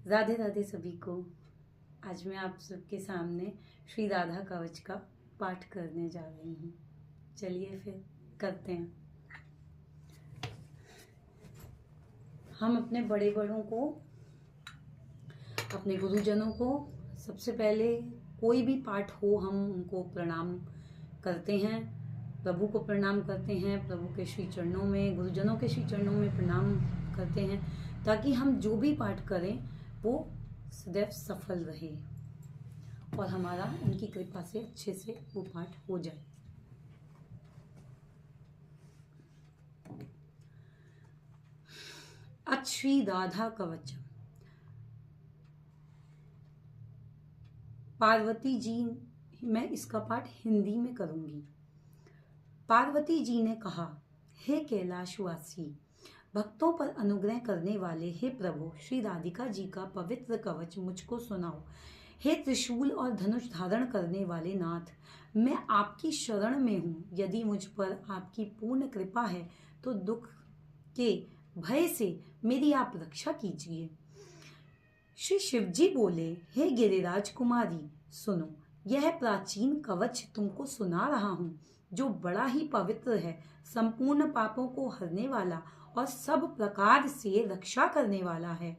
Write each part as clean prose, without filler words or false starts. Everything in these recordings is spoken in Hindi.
राधे राधे सभी को। आज मैं आप सबके सामने श्री राधा कवच का पाठ करने जा रही हूँ। चलिए फिर करते हैं। हम अपने बड़े बड़ों को, अपने गुरुजनों को सबसे पहले कोई भी पाठ हो हम उनको प्रणाम करते हैं, प्रभु को प्रणाम करते हैं, प्रभु के श्री चरणों में, गुरुजनों के श्री चरणों में प्रणाम करते हैं, ताकि हम जो भी पाठ करें वो सदैव सफल रहे और हमारा उनकी कृपा से अच्छे से वो पाठ हो जाए। अथ श्री राधा कवच। पार्वती जी, मैं इसका पाठ हिंदी में करूंगी। पार्वती जी ने कहा, हे कैलाशवासी, भक्तों पर अनुग्रह करने वाले हे प्रभु श्री राधिका जी का पवित्र कवच मुझको सुनाओ। हे त्रिशूल और धनुष धारण करने वाले नाथ, मैं आपकी शरण में हूँ। यदि मुझ पर आपकी पूर्ण कृपा है तो दुख के भय से मेरी आप रक्षा कीजिए। श्री शिवजी बोले, हे गिरिराज कुमारी, सुनो, यह प्राचीन कवच तुमको सुना रहा हूँ, जो बड़ा ही पवित्र है, संपूर्ण पापों को हरने वाला और सब प्रकार से रक्षा करने वाला है,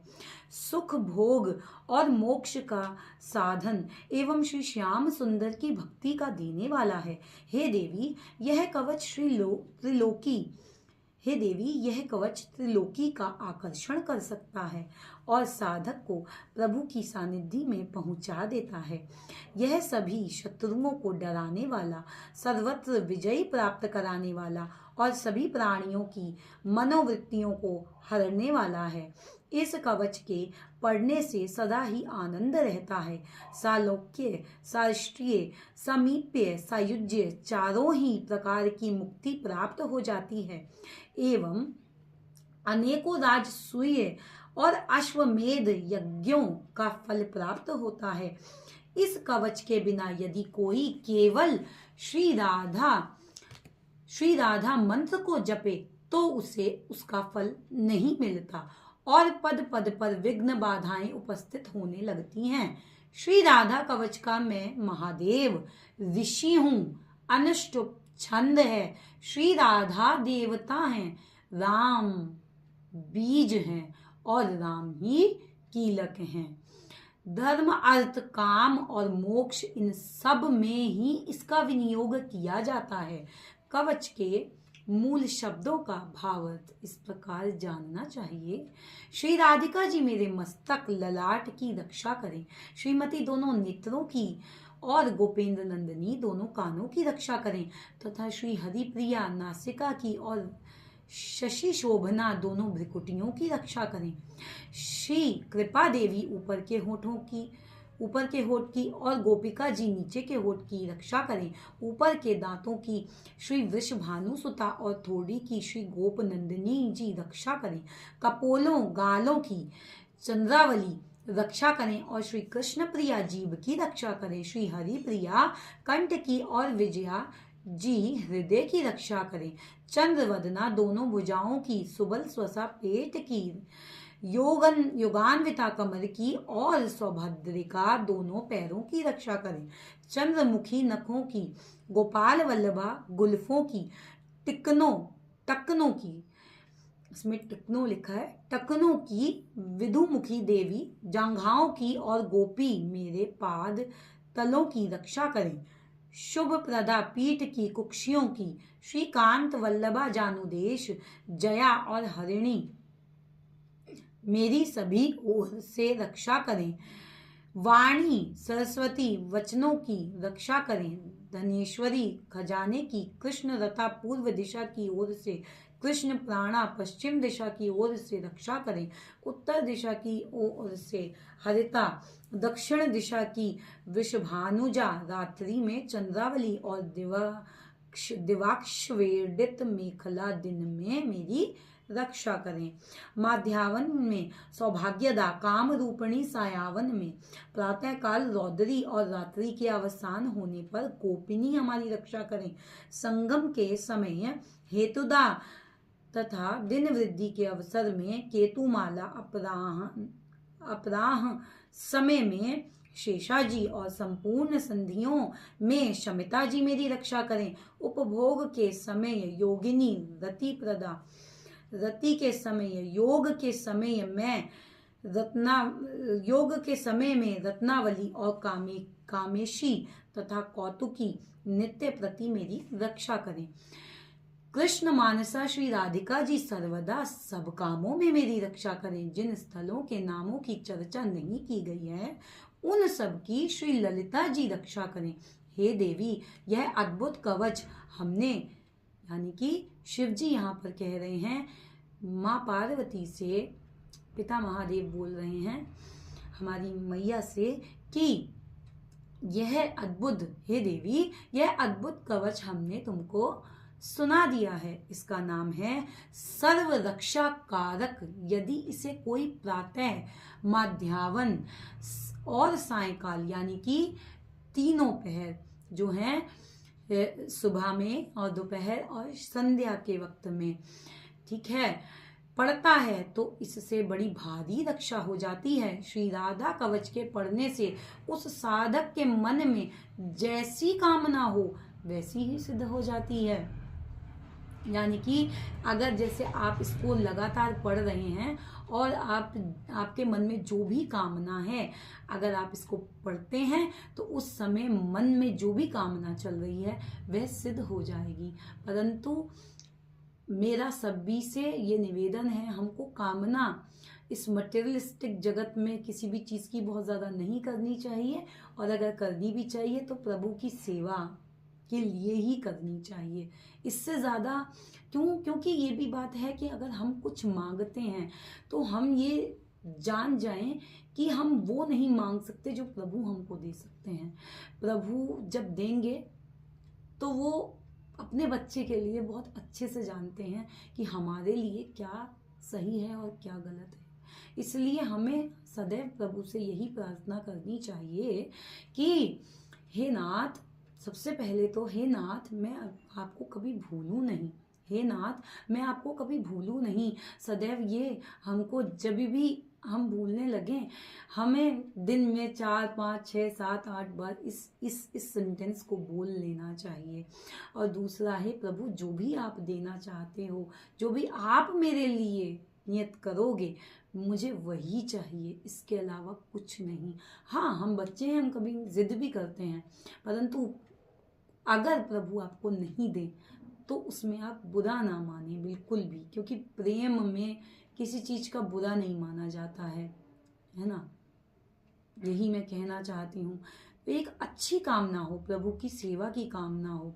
सुख भोग और मोक्ष का साधन एवं श्री श्याम सुंदर की भक्ति का देने वाला है। हे देवी, यह कवच यह कवच त्रिलोकी का आकर्षण कर सकता है और साधक को प्रभु की सानिधि में पहुंचा देता है। यह सभी शत्रुओं को डराने वाला, सर्वत्र विजय प्राप्त कराने वाला और सभी प्राणियों की मनोवृत्तियों को हरने वाला है। इस कवच के पढ़ने से सदा ही आनंद रहता है। सालोक्य, साष्ट्रीय, समीप्य, सायुज्य चारों ही प्रकार की मुक्ति प्राप्त हो जाती है एवं अनेकों राजसूय और अश्वमेध यज्ञों का फल प्राप्त होता है। इस कवच के बिना यदि कोई केवल श्री राधा मंत्र को जपे तो उसे उसका फल नहीं मिलता और पद पद पर विघ्न बाधाएं उपस्थित होने लगती हैं। श्री राधा कवच का मैं महादेव ऋषि हूँ, अनुष्टुप छंद है, श्री राधा देवता हैं, राम बीज हैं और राम ही कीलक हैं। धर्म, अर्थ, काम और मोक्ष, इन सब में ही इसका विनियोग किया जाता है। कवच के मूल शब्दों का भावार्थ इस प्रकार जानना चाहिए। श्री राधिका जी मेरे मस्तक ललाट की रक्षा करें, श्रीमती दोनों नेत्रों की और गोपेंद्र नंदिनी दोनों कानों की रक्षा करें तथा श्री हरिप्रिया नासिका की और शशि शोभना दोनों भ्रिकुटियों की रक्षा करें। श्री कृपा देवी ऊपर के होठ की और गोपिका जी नीचे के होठ की रक्षा करें। ऊपर के दांतों की श्री वृषभानु सुता और थोड़ी की श्री गोप नंदिनी जी रक्षा करें। कपोलों, गालों की चंद्रावली रक्षा करें और श्री कृष्ण प्रिया जीव की रक्षा करें। श्री हरि प्रिया कंठ की और विजया जी हृदय की रक्षा करें। चंद्रवदना दोनों भुजाओं की, सुबल स्वसा पेट की, योगान्विता कमर की और सौभद्रिका दोनों पैरों की रक्षा करें। चंद्रमुखी नखों की, गोपाल वल्लभा गुल्फों की, टकनों की, इसमें टकनो लिखा है, टकनों की विधुमुखी देवी जांघाओं की और गोपी मेरे पाद तलों की रक्षा करें। शुभ प्रदा पीठ की, कुक्षियों की, श्रीकांत वल्लभा जानुदेश, जया और हरिणी मेरी सभी ओर से रक्षा करें। वाणी सरस्वती वचनों की रक्षा करें। धनेश्वरी खजाने की, कृष्ण रथा पूर्व दिशा की ओर से, कृष्ण प्राणा पश्चिम दिशा की ओर से रक्षा करें। उत्तर दिशा की ओर से हरिता, दक्षिण दिशा की वृषभानुजा, रात्रि में चंद्रावली और दिवाक्ष मेखला दिन में मेरी रक्षा करें। माध्यावन में सौभाग्यदा, काम रूपणी सायावन में प्रातः काल रौद्री और रात्रि के अवसान होने पर गोपिनी हमारी रक्षा करें। संगम के समय हेतुदा तथा दिन वृद्धि के अवसर में केतुमाला अपराह समय में शेषाजी और संपूर्ण संधियों में शमिता जी मेरी रक्षा करें। उपभोग के समय योगिनी रति के समय योग के समय में रत्नावली और कामेशी तथा कौतुकी नित्य प्रति मेरी रक्षा करें। कृष्ण मानसा श्री राधिका जी सर्वदा सब कामों में मेरी रक्षा करें। जिन स्थलों के नामों की चर्चा नहीं की गई है उन सब की श्री ललिता जी रक्षा करें। हे देवी, यह अद्भुत कवच हमने, यानी कि शिव जी यहाँ पर कह रहे हैं, माँ पार्वती से पिता महादेव बोल रहे हैं हमारी मैया से कि यह अद्भुत, हे देवी, यह अद्भुत कवच हमने तुमको सुना दिया है। इसका नाम है सर्व रक्षा कारक। यदि इसे कोई प्रातः, मध्याह्न और सायंकाल, यानी कि तीनों पहर जो हैं, सुबह में और दोपहर और संध्या के वक्त में, ठीक है, पढ़ता है तो इससे बड़ी भारी रक्षा हो जाती है। श्री राधा कवच के पढ़ने से उस साधक के मन में जैसी कामना हो वैसी ही सिद्ध हो जाती है। यानी कि अगर जैसे आप इसको लगातार पढ़ रहे हैं और आपके मन में जो भी कामना है, अगर आप इसको पढ़ते हैं तो उस समय मन में जो भी कामना चल रही है वह सिद्ध हो जाएगी। परंतु मेरा सभी से ये निवेदन है, हमको कामना इस मटेरियलिस्टिक जगत में किसी भी चीज़ की बहुत ज़्यादा नहीं करनी चाहिए, और अगर करनी भी चाहिए तो प्रभु की सेवा के लिए ही करनी चाहिए। इससे ज़्यादा क्योंकि ये भी बात है कि अगर हम कुछ मांगते हैं तो हम ये जान जाएं कि हम वो नहीं मांग सकते जो प्रभु हमको दे सकते हैं। प्रभु जब देंगे तो वो अपने बच्चे के लिए बहुत अच्छे से जानते हैं कि हमारे लिए क्या सही है और क्या गलत है। इसलिए हमें सदैव प्रभु से यही प्रार्थना करनी चाहिए कि हे नाथ, सबसे पहले तो हे नाथ, मैं आपको कभी भूलूं नहीं। हे नाथ, मैं आपको कभी भूलूं नहीं। सदैव ये हमको जब भी हम भूलने लगे, हमें दिन में 4, 5, 6, 7, 8 बार इस सेंटेंस को बोल लेना चाहिए। और दूसरा है, प्रभु जो भी आप देना चाहते हो, जो भी आप मेरे लिए नियत करोगे, मुझे वही चाहिए, इसके अलावा कुछ नहीं। हाँ, हम बच्चे हैं, हम कभी जिद भी करते हैं, परंतु अगर प्रभु आपको नहीं दे तो उसमें आप बुरा ना माने बिल्कुल भी, क्योंकि प्रेम में किसी चीज़ का बुरा नहीं माना जाता है ना। यही मैं कहना चाहती हूँ। तो एक अच्छी कामना हो, प्रभु की सेवा की कामना हो,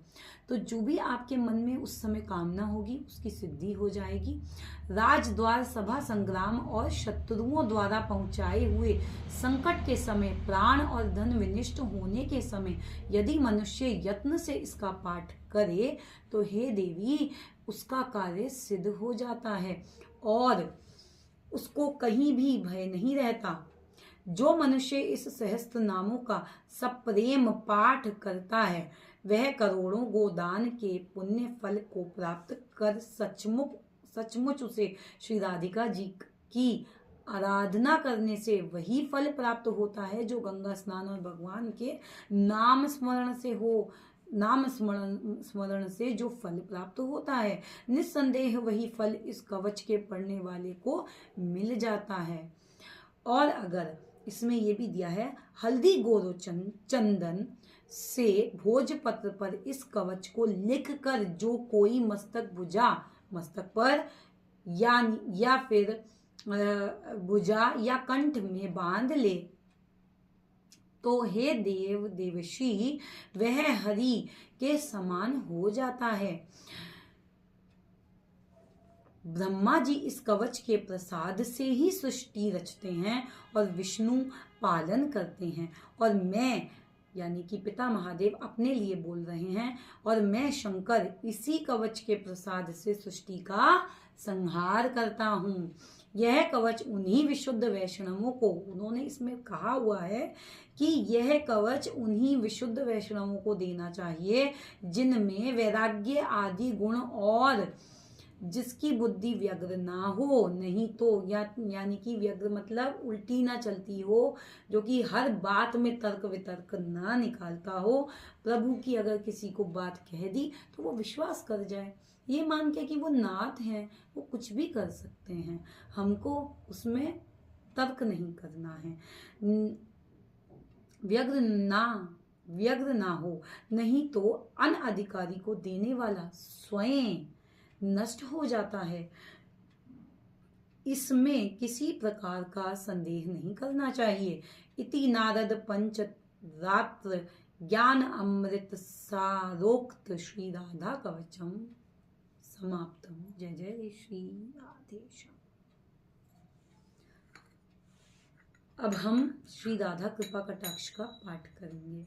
तो जो भी आपके मन में उस समय कामना होगी उसकी सिद्धि हो जाएगी। राजद्वार सभा संग्राम और शत्रुओं द्वारा पहुंचाए हुए संकट के समय, प्राण और धन विनिष्ट होने के समय यदि मनुष्य यत्न से इसका पाठ करे तो हे देवी, उसका कार्य सिद्ध हो जाता है और उसको कहीं भी भय नहीं रहता। जो मनुष्य इस सहस्त्र नामों का सप्रेम पाठ करता है वह करोड़ों गोदान के पुण्य फल को प्राप्त कर सचमुच उसे श्री राधिका जी की आराधना करने से वही फल प्राप्त होता है जो गंगा स्नान और भगवान के नाम स्मरण से जो फल प्राप्त होता है। निस्संदेह वही फल इस कवच के पढ़ने वाले को मिल जाता है। और अगर इसमें ये भी दिया है, हल्दी गोरो चंदन से भोजपत्र पर इस कवच को लिख कर जो कोई मस्तक पर या फिर भुजा या कंठ में बांध ले तो हे देवशी, वह हरि के समान हो जाता है। ब्रह्मा जी इस कवच के प्रसाद से ही सृष्टि रचते हैं और विष्णु पालन करते हैं, और मैं, यानी कि पिता महादेव अपने लिए बोल रहे हैं, और मैं शंकर इसी कवच के प्रसाद से सृष्टि का संहार करता हूँ। यह कवच उन्हीं विशुद्ध वैष्णवों को, उन्होंने इसमें कहा हुआ है कि यह कवच उन्हीं विशुद्ध वैष्णवों को देना चाहिए जिनमें वैराग्य आदि गुण और जिसकी बुद्धि व्यग्र ना हो, नहीं तो यानी कि व्यग्र मतलब उल्टी ना चलती हो, जो कि हर बात में तर्क वितर्क ना निकालता हो। प्रभु की अगर किसी को बात कह दी तो वो विश्वास कर जाए, ये मान के कि वो नाथ हैं, वो कुछ भी कर सकते हैं, हमको उसमें तर्क नहीं करना है। व्यग्र ना हो, नहीं तो अनअधिकारी को देने वाला स्वयं नष्ट हो जाता है। इसमें किसी प्रकार का संदेह नहीं करना चाहिए। इति नारद पंच रात्र ज्ञान अमृत सारोक्त श्री राधा कवचम समाप्तम। जय जय श्री राधेश्याम। अब हम श्री राधा कृपा कटाक्ष का पाठ करेंगे।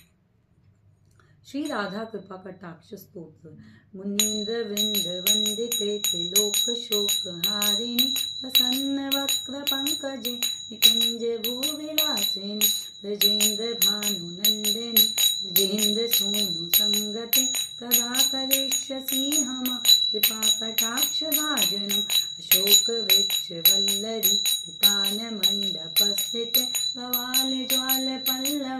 श्री राधा कृपा कटाक्ष स्तोत्र। मुनीन्द्र वृंद वंदिते त्रिलोक शोक हारिणी प्रसन्न वक्र पंकजे निकुंज भूविलासिनी ब्रजेन्द्र भानु नंदिनी ब्रजेन्द्र सोनु संगते कदा करिष्यसि हमा कृपा कटाक्ष भाजनम। अशोक वृक्ष वल्लरी वितान मंडप स्थित प्रवाल ज्वाल पल्लव